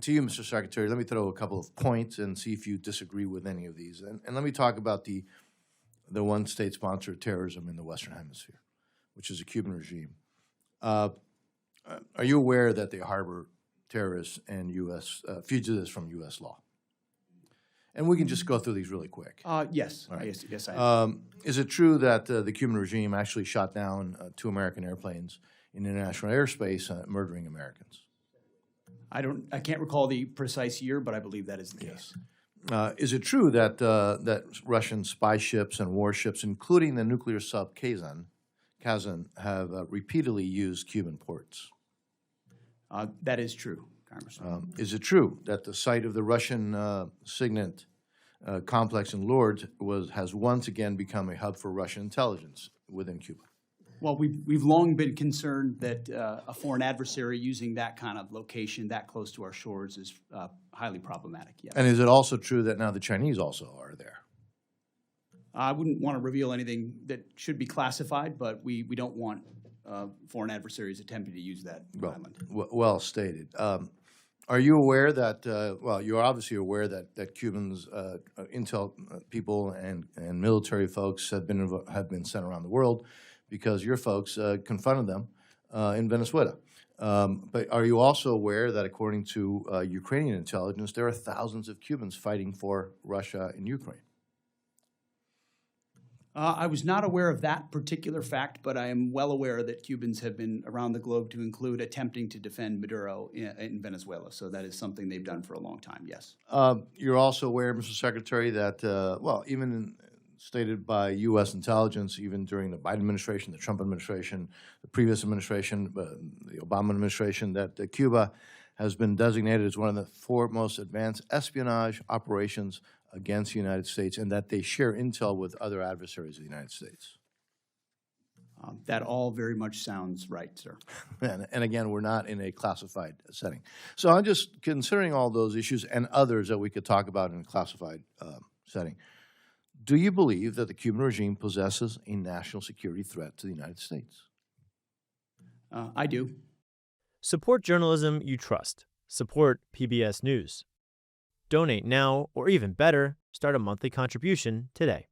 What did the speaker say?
to you, Mr. Secretary, let me throw a couple of points and see if you disagree with any of these. And let me talk about the one state sponsor of terrorism in the Western Hemisphere, which is the Cuban regime. Are you aware that they harbor terrorists and U.S. Fugitives from U.S. law? And we can just go through these really quick. Yes. Right. Yes, I am. Is it true that the Cuban regime actually shot down 2 American airplanes in international airspace, murdering Americans? I can't recall the precise year, but I believe that is the case. Is it true that that Russian spy ships and warships, including the nuclear sub Kazan, have repeatedly used Cuban ports? That is true, Congressman. Is it true that the site of the Russian Signet complex in Lourdes has once again become a hub for Russian intelligence within Cuba? Well, we've long been concerned that a foreign adversary using that kind of location that close to our shores is highly problematic, yes. And is it also true that now the Chinese also are there? I wouldn't want to reveal anything that should be classified, but we don't want foreign adversaries attempting to use that island. Well stated. Are you aware that, well, you're obviously aware that Cubans, intel people and military folks have been sent around the world because your folks confronted them in Venezuela. But are you also aware that according to Ukrainian intelligence, there are thousands of Cubans fighting for Russia in Ukraine? I was not aware of that particular fact, but I am well aware that Cubans have been around the globe, to include attempting to defend Maduro in Venezuela. So that is something they've done for a long time, yes. You're also aware, Mr. Secretary, that, well, even stated by U.S. intelligence, even during the Biden administration, the Trump administration, the previous administration, the Obama administration, that Cuba has been designated as one of the 4 most advanced espionage operations against the United States, and that they share intel with other adversaries of the United States. That all very much sounds right, sir. And again, we're not in a classified setting. So I'm just considering all those issues and others that we could talk about in a classified setting. Do you believe that the Cuban regime possesses a national security threat to the United States? I do. Support journalism you trust. Support PBS News. Donate now, or even better, start a monthly contribution today.